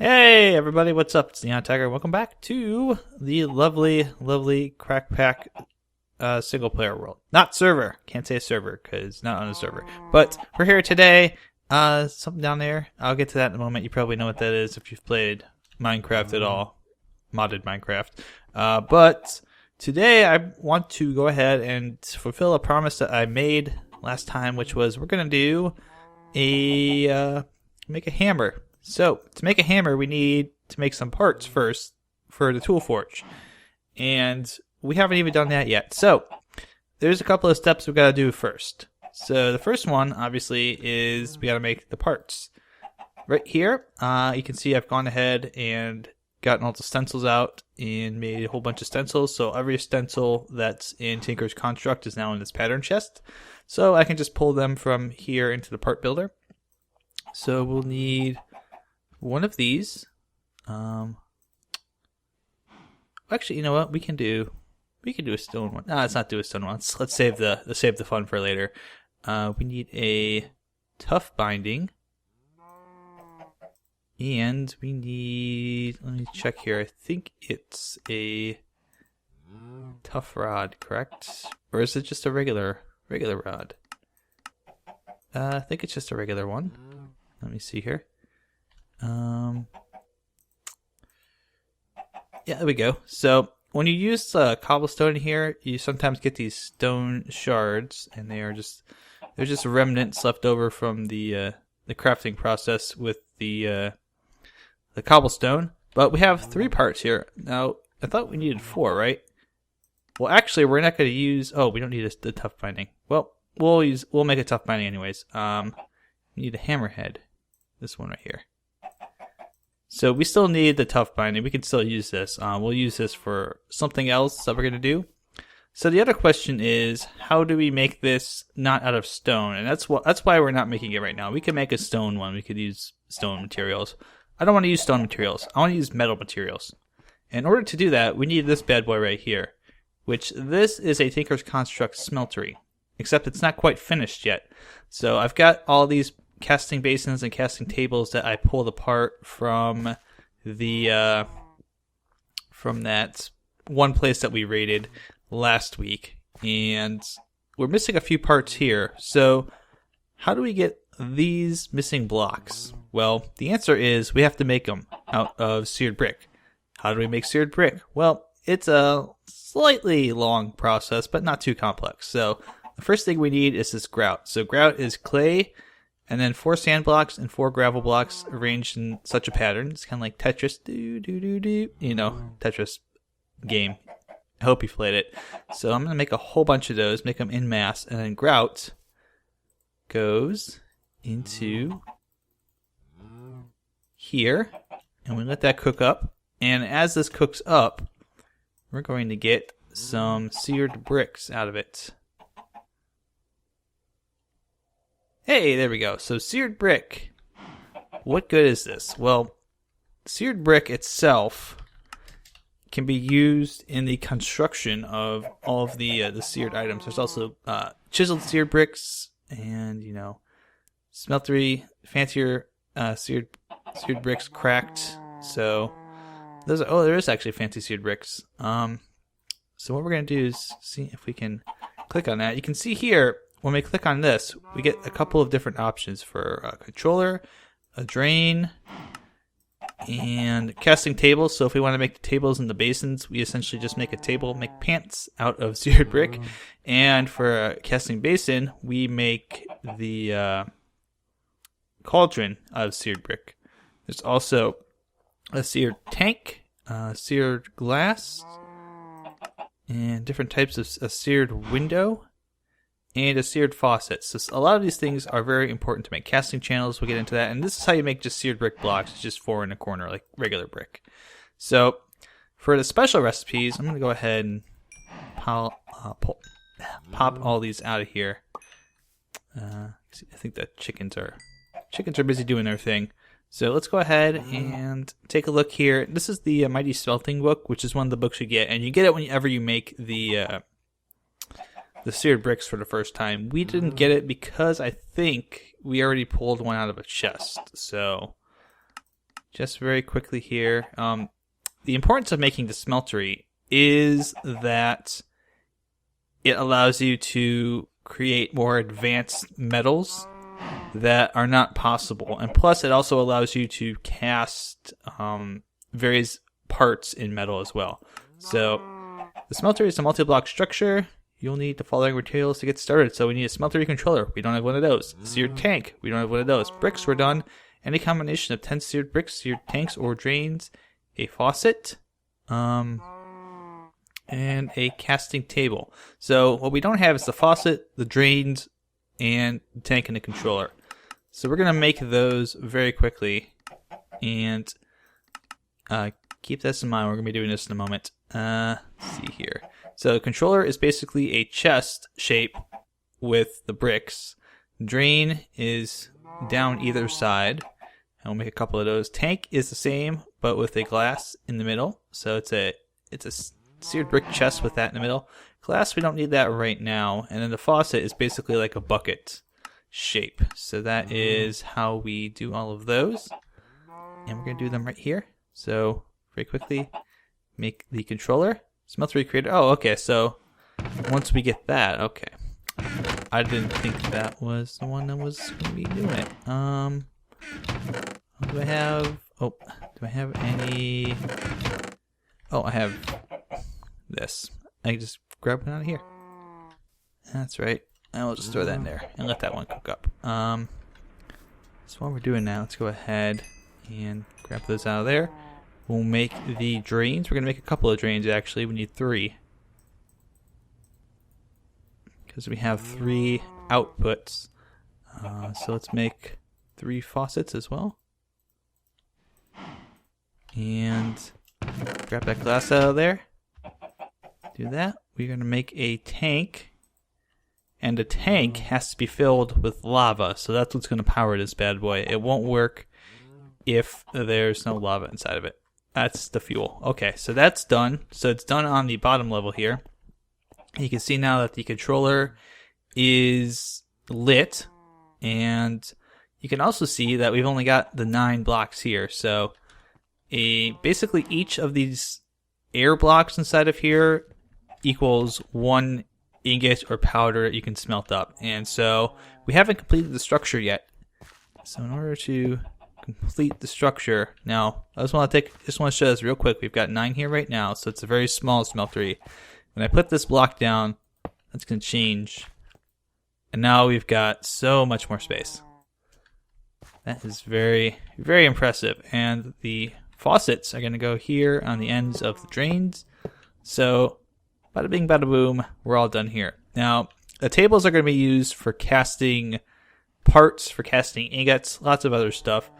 Hey everybody, what's up? It's NihonTiger. Welcome back to the lovely Crackpack single player world. Not server. Can't say server because not on a server. But we're here today. Something down there. I'll get to that in a moment. You probably know what that is if you've played Minecraft at all. Modded Minecraft. But today I want to go ahead and fulfill a promise that I made last time, which was we're going to do make a hammer. So, to make a hammer, we need to make some parts first for the tool forge. And we haven't even done that yet. So, there's a couple of steps we've got to do first. So, the first one, obviously, is we got to make the parts. Right here, you can see I've gone ahead and gotten all the stencils out and made a whole bunch of stencils. So, every stencil that's in Tinker's Construct is now in this pattern chest. So, I can just pull them from here into the part builder. So, we'll need one of these. Actually, you know what? We can do a stone one. No, let's not do a stone one. Let's save the fun for later. We need a tough binding, and we need. Let me check here. I think it's a tough rod, correct? Or is it just a regular rod? I think it's just a regular one. Let me see here. Yeah, there we go. So when you use cobblestone here, you sometimes get these stone shards, and they're just remnants left over from the crafting process with the cobblestone. But we have 3 parts here. Now I thought we needed 4, right? Well, actually, we're not going to use. Oh, we don't need the tough binding. Well, we'll make a tough binding anyways. We need a hammerhead. This one right here. So we still need the tough binding. We can still use this. We'll use this for something else that we're going to do. So the other question is, how do we make this not out of stone? And that's why we're not making it right now. We can make a stone one. We could use stone materials. I don't want to use stone materials. I want to use metal materials. In order to do that, we need this bad boy right here, which this is a Tinker's Construct smeltery, except it's not quite finished yet. So I've got all these casting basins and casting tables that I pulled apart from the from that one place that we raided last week, and we're missing a few parts here. So how do we get these missing blocks? Well, the answer is we have to make them out of seared brick. How do we make seared brick? Well, it's a slightly long process, but not too complex. So the first thing we need is this grout. So grout is clay, and then 4 sand blocks and 4 gravel blocks arranged in such a pattern. It's kind of like Tetris. You know, Tetris game. I hope you played it. So I'm going to make a whole bunch of those, make them en masse, and then grout goes into here. And we let that cook up. And as this cooks up, we're going to get some seared bricks out of it. Hey, there we go. So seared brick. What good is this? Well, seared brick itself can be used in the construction of all of the seared items. There's also chiseled seared bricks and, you know, smeltery, fancier seared bricks cracked. So there is actually fancy seared bricks. So what we're going to do is see if we can click on that. You can see here, when we click on this, we get a couple of different options for a controller, a drain, and casting tables. So if we want to make the tables and the basins, we essentially just make a table, make pants out of seared brick. And for a casting basin, we make the cauldron out of seared brick. There's also a seared tank, seared glass, and different types of a seared window, and a seared faucet. So a lot of these things are very important to make. Casting channels, we'll get into that. And this is how you make just seared brick blocks. It's just 4 in a corner, like regular brick. So for the special recipes, I'm going to go ahead and pop all these out of here. I think the chickens are busy doing their thing. So let's go ahead and take a look here. This is the Mighty Smelting book, which is one of the books you get. And you get it whenever you make the seared bricks for the first time. We didn't get it because I think we already pulled one out of a chest. So just very quickly here. The importance of making the smeltery is that it allows you to create more advanced metals that are not possible. And plus, it also allows you to cast various parts in metal as well. So the smeltery is a multi-block structure. You'll need the following materials to get started. So we need a smeltery controller. We don't have one of those. Seared tank. We don't have one of those. Bricks, we're done. Any combination of 10 seared bricks, seared tanks, or drains. A faucet. And a casting table. So what we don't have is the faucet, the drains, and the tank and the controller. So we're going to make those very quickly. And keep this in mind. We're going to be doing this in a moment. Let's see here. So the controller is basically a chest shape with the bricks. Drain is down either side. And we'll make a couple of those. Tank is the same, but with a glass in the middle. So it's a seared brick chest with that in the middle. Glass, we don't need that right now. And then the faucet is basically like a bucket shape. So that is how we do all of those. And we're going to do them right here. So very quickly, make the controller. Smeltery creator. Oh, okay. So once we get that, okay. I didn't think that was the one that was going to be doing it. What do I have? Oh, do I have any? Oh, I have this. I can just grab one out of here. That's right. I'll just throw that in there and let that one cook up. So what we're doing now, let's go ahead and grab those out of there. We'll make the drains. We're going to make a couple of drains, actually. We need 3. Because we have 3 outputs. So let's make 3 faucets as well. And grab that glass out of there. Do that. We're going to make a tank. And the tank has to be filled with lava. So that's what's going to power this bad boy. It won't work if there's no lava inside of it. That's the fuel. Okay, so that's done. So it's done on the bottom level here. You can see now that the controller is lit. And you can also see that we've only got the 9 blocks here. So basically each of these air blocks inside of here equals 1 ingot or powder that you can smelt up. And so we haven't completed the structure yet. So in order to complete the structure, now I just want to show this real quick. We've got 9 here right now, so it's a very small smeltery. When I put this block down, that's going to change. And now we've got so much more space. That is very, very impressive. And the faucets are going to go here on the ends of the drains. So bada bing, bada boom, we're all done here. Now, the tables are going to be used for casting parts, for casting ingots, lots of other stuff.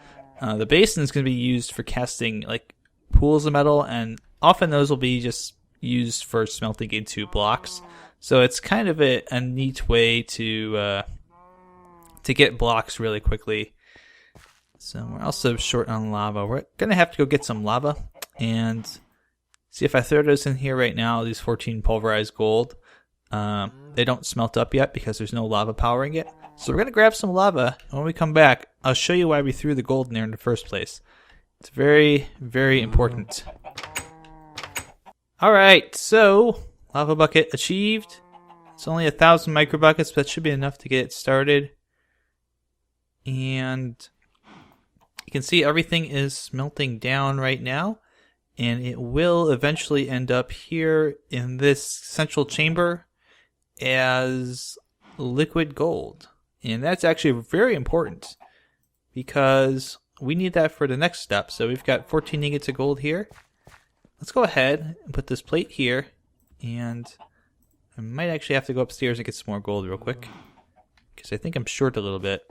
The basin is going to be used for casting like pools of metal, and often those will be just used for smelting into blocks. So it's kind of a neat way to get blocks really quickly. So we're also short on lava. We're going to have to go get some lava and see if I throw those in here right now. These 14 pulverized gold. They don't smelt up yet because there's no lava powering it. So we're going to grab some lava, and when we come back, I'll show you why we threw the gold in there in the first place. It's very, very important. Alright, so lava bucket achieved. It's only 1,000 microbuckets, but that should be enough to get it started. And you can see everything is smelting down right now, and it will eventually end up here in this central chamber as liquid gold. And that's actually very important because we need that for the next step. So we've got 14 ingots of gold here. Let's go ahead and put this plate here, and I might actually have to go upstairs and get some more gold real quick because I think I'm short a little bit.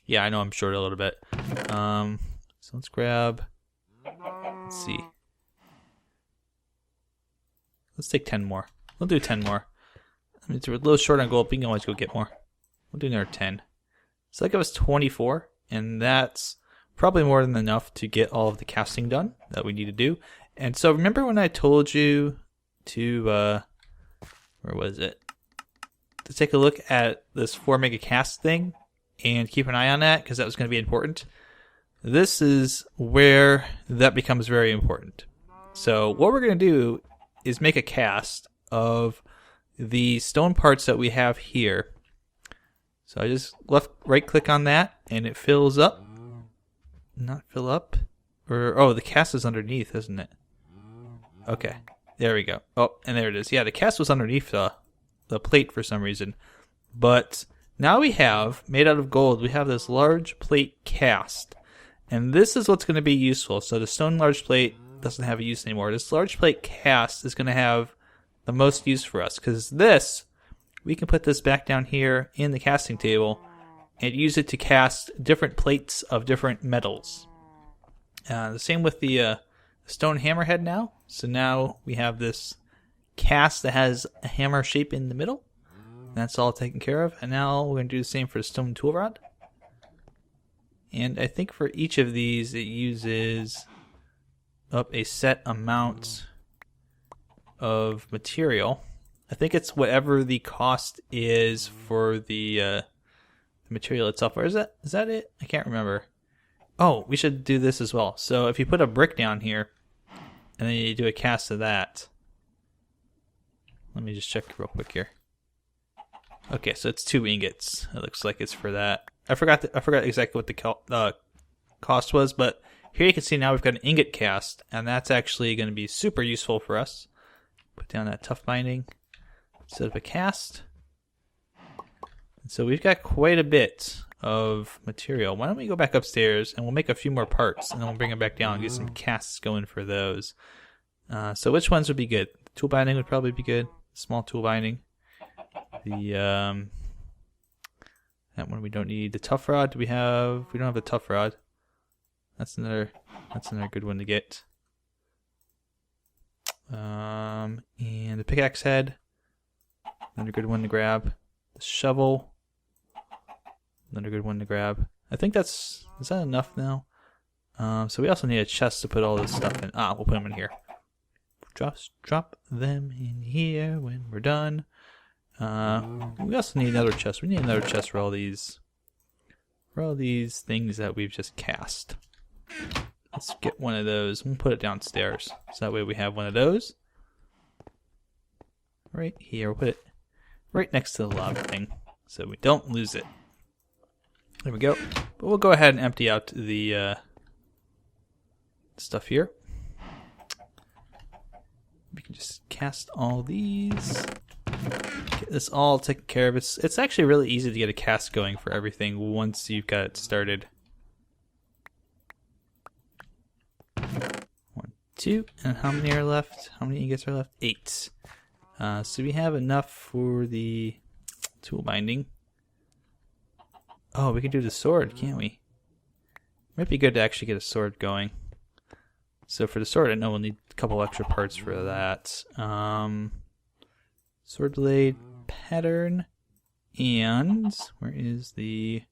Yeah, I know I'm short a little bit. So let's grab, let's see. Let's take 10 more. We'll do 10 more. I mean, it's a little short on gold, but we can always go get more. We'll do another 10. So that gives us 24, and that's probably more than enough to get all of the casting done that we need to do. And so remember when I told you to, where was it? To take a look at this 4 mega cast thing and keep an eye on that because that was going to be important. this is where that becomes very important. So what we're going to do is make a cast of the stone parts that we have here. So I just right click on that and it fills up. Not fill up. Oh, the cast is underneath, isn't it? Okay, there we go. Oh, and there it is. Yeah, the cast was underneath the plate for some reason. But now we have, made out of gold, we have this large plate cast. And this is what's going to be useful. So the stone large plate doesn't have a use anymore. This large plate cast is going to have the most use for us. Because this, we can put this back down here in the casting table and use it to cast different plates of different metals. The same with the stone hammerhead now. So now we have this cast that has a hammer shape in the middle. That's all taken care of. And now we're going to do the same for the stone tool rod. And I think for each of these it uses up a set amount of material. I think it's whatever the cost is for the material itself. Or is that it? I can't remember. Oh, we should do this as well. So if you put a brick down here and then you do a cast of that. Let me just check real quick here. Okay, so it's 2 ingots. It looks like it's for that. I forgot exactly what the cost was, but here you can see now we've got an ingot cast, and that's actually going to be super useful for us. Put down that tough binding instead of a cast. And so we've got quite a bit of material. Why don't we go back upstairs and we'll make a few more parts, and then we'll bring them back down and get some casts going for those. So which ones would be good? Tool binding would probably be good. Small tool binding. The that one we don't need. The tough rod, we don't have the tough rod. That's another good one to get. And the pickaxe head, another good one to grab. The shovel, another good one to grab. I think is that enough now? So we also need a chest to put all this stuff in. We'll put them in here. Just drop them in here when we're done. We also need another chest. We need another chest for all these things that we've just cast. Let's get one of those. We'll put it downstairs. So that way we have one of those. Right here. We'll put it right next to the lava thing so we don't lose it. There we go. But we'll go ahead and empty out the stuff here. We can just cast all these. Get this all taken care of. It's actually really easy to get a cast going for everything once you've got it started. 1, 2, and how many are left? How many ingots are left? 8. So we have enough for the tool binding. Oh, we can do the sword, can't we? Might be good to actually get a sword going. So for the sword, I know we'll need a couple extra parts for that. Sword blade pattern, and where is the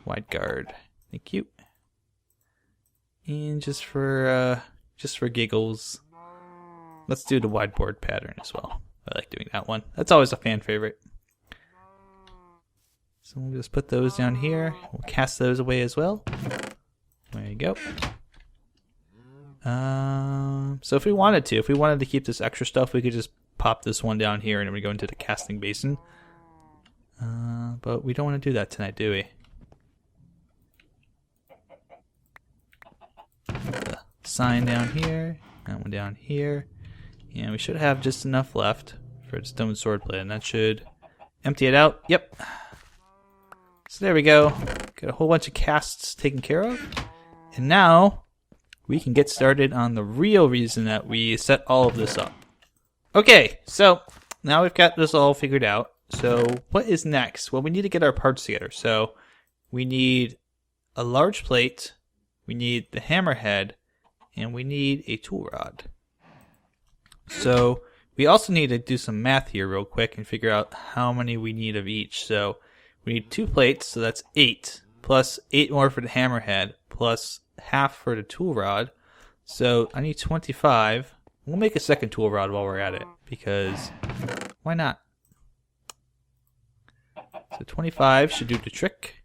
wide guard? Thank you. And just for giggles, let's do the wide board pattern as well. I like doing that one. That's always a fan favorite. So we'll just put those down here. We'll cast those away as well. There you go. So if we wanted to keep this extra stuff, we could just pop this one down here and it would go into the casting basin. But we don't want to do that tonight, do we? The sign down here, that one down here, and we should have just enough left for the stone sword blade, and that should empty it out. Yep. So there we go. Got a whole bunch of casts taken care of, and now we can get started on the real reason that we set all of this up. Okay, so now we've got this all figured out. So what is next? Well, we need to get our parts together. So we need a large plate, we need the hammerhead, and we need a tool rod. So we also need to do some math here real quick and figure out how many we need of each. So we need 2 plates, so that's 8, plus 8 more for the hammerhead, plus half for the tool rod. So I need 25. We'll make a second tool rod while we're at it, because why not? So 25 should do the trick.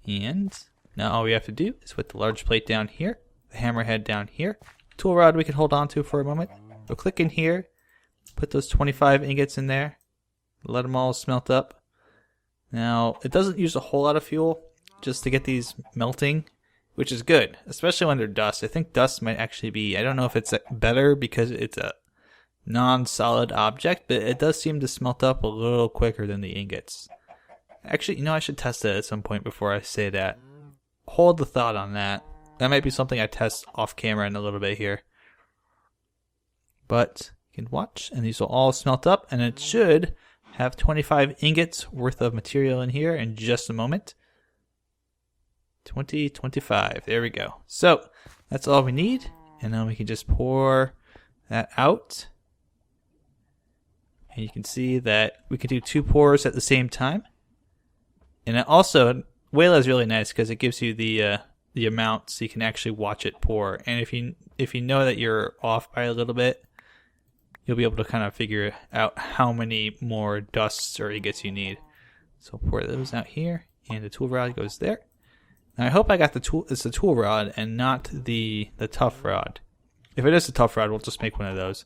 And Now all we have to do is put the large plate down here, the hammerhead down here, tool rod we can hold on to for a moment. We'll click in here, put those 25 ingots in there, let them all smelt up. Now it doesn't use a whole lot of fuel just to get these melting, which is good, especially when they're dust. I think dust might actually be, I don't know if it's better because it's a non-solid object, but it does seem to smelt up a little quicker than the ingots. Actually, you know, I should test it at some point before I say that. Hold the thought on that. That might be something I test off camera in a little bit here. But you can watch, and these will all smelt up, and it should have 25 ingots worth of material in here in just a moment. 20, 25. There we go. So that's all we need, and then we can just pour that out. And you can see that we can do 2 pours at the same time. And it also, Wayla is really nice because it gives you the amount so you can actually watch it pour. And if you know that you're off by a little bit, you'll be able to kind of figure out how many more dusts or ingots you need. So pour those out here, and the tool rod goes there. Now I hope I got it's the tool rod and not the tough rod. If it is the tough rod, we'll just make one of those.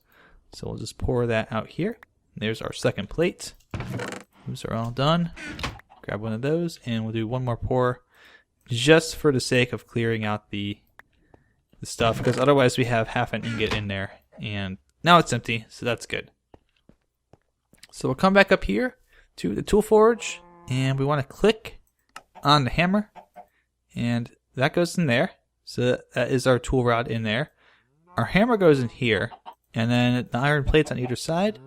So we'll just pour that out here. There's our second plate. Those are all done. Grab one of those, and we'll do one more pour just for the sake of clearing out the stuff, because otherwise we have half an ingot in there, and now it's empty, so that's good. So we'll come back up here to the tool forge, and we want to click on the hammer, and that goes in there. So that is our tool rod in there. Our hammer goes in here, and then the iron plates on either side,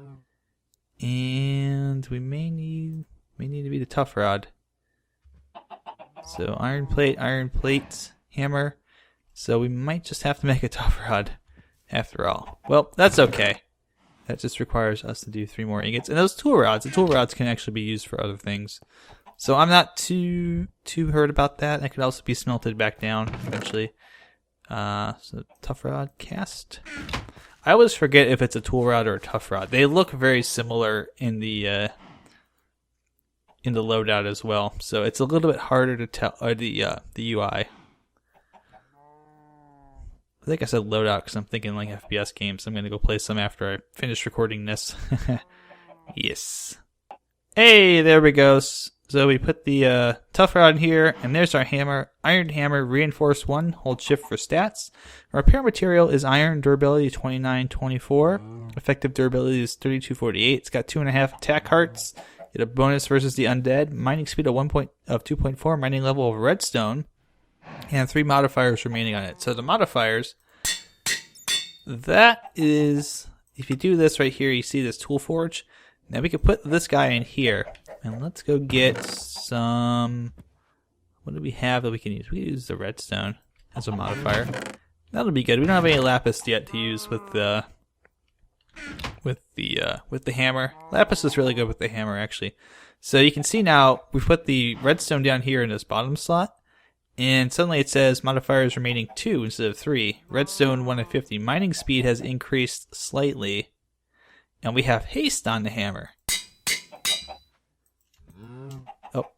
and we may need to be the tough rod. So iron plate, hammer. So we might just have to make a tough rod after all. Well, that's okay. That just requires us to do 3 more ingots. And those the tool rods can actually be used for other things. So I'm not too hurt about that. That could also be smelted back down eventually. So tough rod cast. I always forget if it's a tool rod or a tough rod. They look very similar in the loadout as well, so it's a little bit harder to tell. The UI. I think I said loadout because I'm thinking like FPS games. I'm gonna go play some after I finish recording this. Yes. Hey, there we go. So we put the tough rod in here, and there's our hammer. Iron hammer, reinforced 1. Hold shift for stats. Our repair material is iron, durability 2924. Effective durability is 3248. It's got 2.5 attack hearts. Get a bonus versus the undead. Mining speed of 2.4. Mining level of redstone. And 3 modifiers remaining on it. So the modifiers, that is, if you do this right here, you see this tool forge. Now we can put this guy in here. And let's go get some, what do we have that we can use? We can use the redstone as a modifier. That'll be good. We don't have any lapis yet to use with the hammer. Lapis is really good with the hammer, actually. So you can see now we put the redstone down here in this bottom slot, and suddenly it says modifiers remaining 2 instead of 3. Redstone 1 of 50. Mining speed has increased slightly, and we have haste on the hammer. Oh.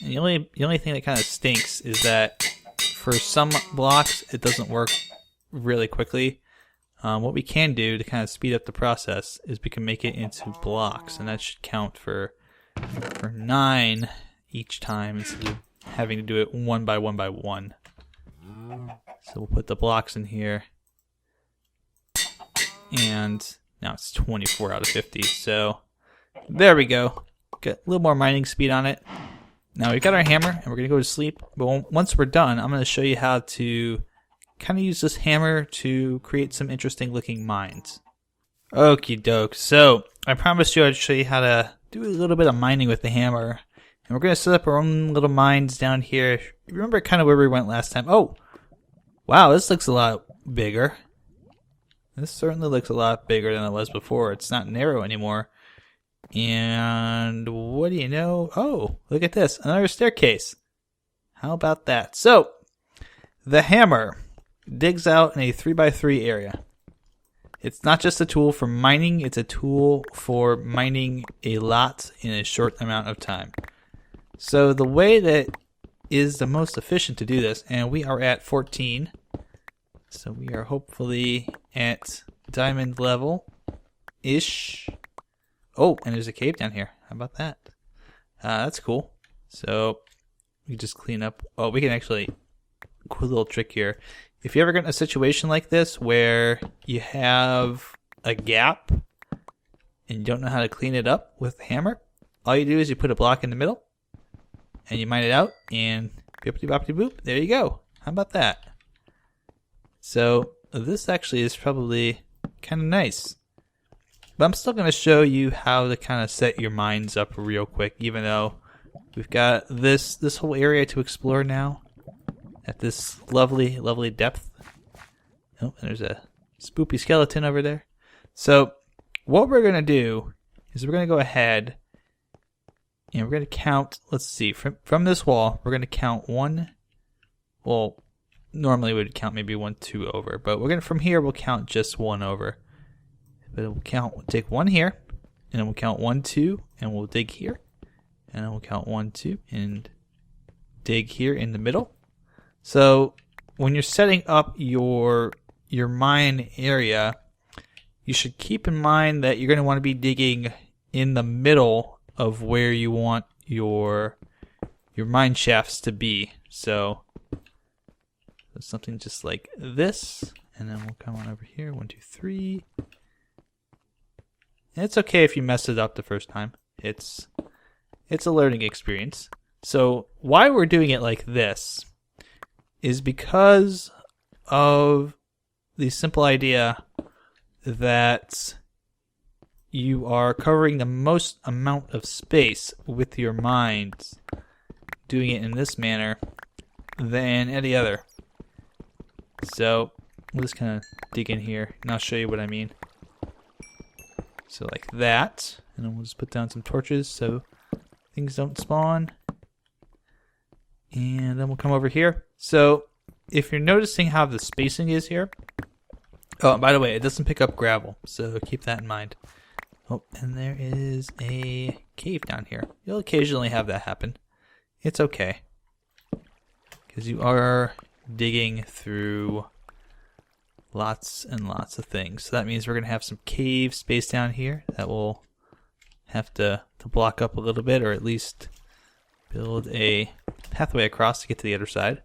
And the only thing that kind of stinks is that for some blocks it doesn't work really quickly. What we can do to kind of speed up the process is we can make it into blocks, and that should count for 9 each time instead of having to do it one by one. So we'll put the blocks in here, and now it's 24 out of 50. So there we go. Got a little more mining speed on it. Now we've got our hammer, and we're gonna go to sleep. But once we're done, I'm gonna show you how to kind of use this hammer to create some interesting looking mines. Okie doke. So I promised you I'd show you how to do a little bit of mining with the hammer. And we're going to set up our own little mines down here. You remember kind of where we went last time? Oh, wow, this looks a lot bigger. This certainly looks a lot bigger than it was before. It's not narrow anymore. And what do you know? Oh, look at this. Another staircase. How about that? So, the hammer digs out in a 3x3 area. It's not just a tool for mining, it's a tool for mining a lot in a short amount of time. So the way that is the most efficient to do this, and we are at 14, so we are hopefully at diamond level-ish. Oh, and there's a cave down here. How about that? That's cool. So we just clean up. Oh, we can actually, cool little trick here. If you ever get in a situation like this where you have a gap and you don't know how to clean it up with a hammer, all you do is you put a block in the middle and you mine it out and bippity boppity boop, there you go. How about that? So this actually is probably kind of nice. But I'm still going to show you how to kind of set your mines up real quick, even though we've got this whole area to explore now at this lovely, lovely depth. Oh, and there's a spoopy skeleton over there. So what we're going to do is we're going to go ahead and we're going to count, let's see, from this wall, we're going to count one, well, normally we would count maybe 1, 2 over, but we're going to, from here, we'll count just 1 over. But we'll take 1 here, and then we'll count 1, 2, and we'll dig here. And then we'll count 1, 2, and dig here in the middle. So when you're setting up your mine area, you should keep in mind that you're going to want to be digging in the middle of where you want your mine shafts to be. So something just like this, and then we'll come on over here. 1, 2, 3. It's okay if you mess it up the first time. It's a learning experience. So why we're doing it like this is because of the simple idea that you are covering the most amount of space with your mines doing it in this manner than any other. So we'll just kind of dig in here and I'll show you what I mean. So like that, and then we'll just put down some torches so things don't spawn. And then we'll come over here. So if you're noticing how the spacing is here, oh, by the way, it doesn't pick up gravel, so keep that in mind. Oh, and there is a cave down here. You'll occasionally have that happen. It's okay, because you are digging through lots and lots of things. So that means we're going to have some cave space down here that will have to block up a little bit, or at least build a pathway across to get to the other side.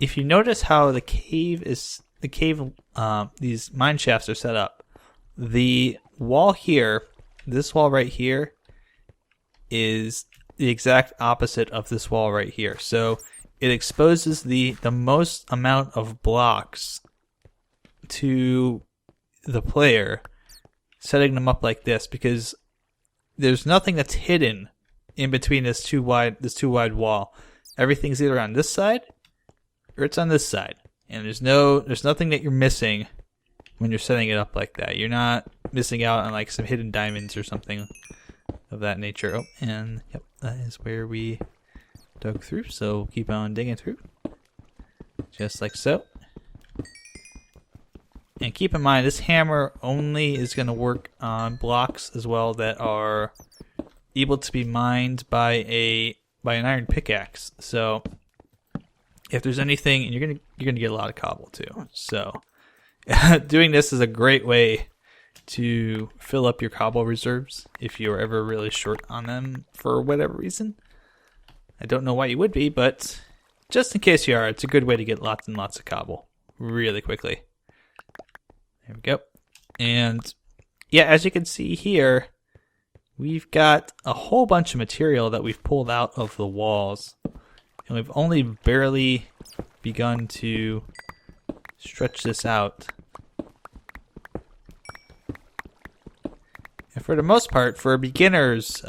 If you notice how the cave these mine shafts are set up, the wall here, this wall right here, is the exact opposite of this wall right here. So it exposes the most amount of blocks to the player, setting them up like this, because there's nothing that's hidden in between this too wide wall. Everything's either on this side or it's on this side, and there's nothing that you're missing when you're setting it up like that. You're not missing out on like some hidden diamonds or something of that nature. Oh, and yep, that is where we dug through, so keep on digging through, just like so. And keep in mind, this hammer only is going to work on blocks as well that are able to be mined by an iron pickaxe. So if there's anything, and you're gonna get a lot of cobble too. So doing this is a great way to fill up your cobble reserves if you're ever really short on them for whatever reason. I don't know why you would be, but just in case you are, it's a good way to get lots and lots of cobble really quickly. There we go. And yeah, as you can see here, we've got a whole bunch of material that we've pulled out of the walls. And we've only barely begun to stretch this out. And for the most part, for a beginner's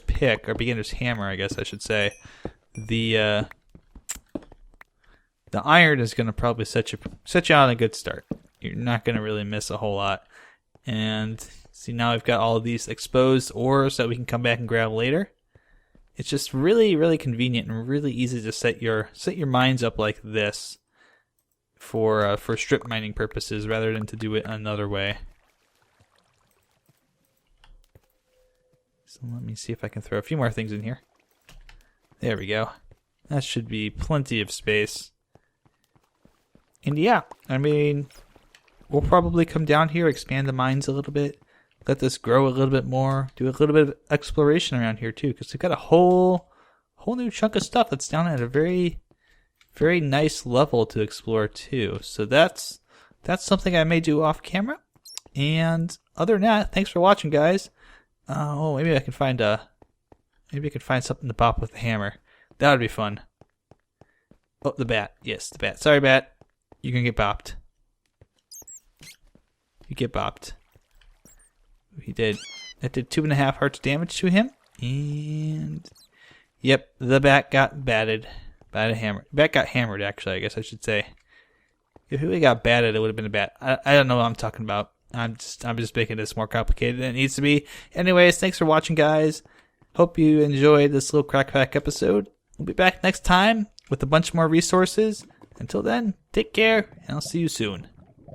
pick, or beginner's hammer, I guess I should say, the iron is going to probably set you on a good start. You're not going to really miss a whole lot. And see, now we've got all of these exposed ores that we can come back and grab later. It's just really, really convenient and really easy to set your mines up like this for strip mining purposes, rather than to do it another way. So let me see if I can throw a few more things in here. There we go. That should be plenty of space. And yeah, I mean, we'll probably come down here, expand the mines a little bit, let this grow a little bit more, do a little bit of exploration around here too, because we've got a whole new chunk of stuff that's down at a very, very nice level to explore too. So that's something I may do off camera. And other than that, thanks for watching, guys. Oh, maybe I can find something to bop with the hammer. That would be fun. Oh, the bat. Yes, the bat. Sorry, bat. You're gonna get bopped. You get bopped. He did. That did 2.5 hearts damage to him. And yep, the bat got batted by a hammer. The bat got hammered, actually, I guess I should say. If he got batted, it would have been a bat. I don't know what I'm talking about. I'm just making this more complicated than it needs to be. Anyways, thanks for watching, guys. Hope you enjoyed this little Crackpack episode. We'll be back next time with a bunch more resources. Until then, take care, and I'll see you soon.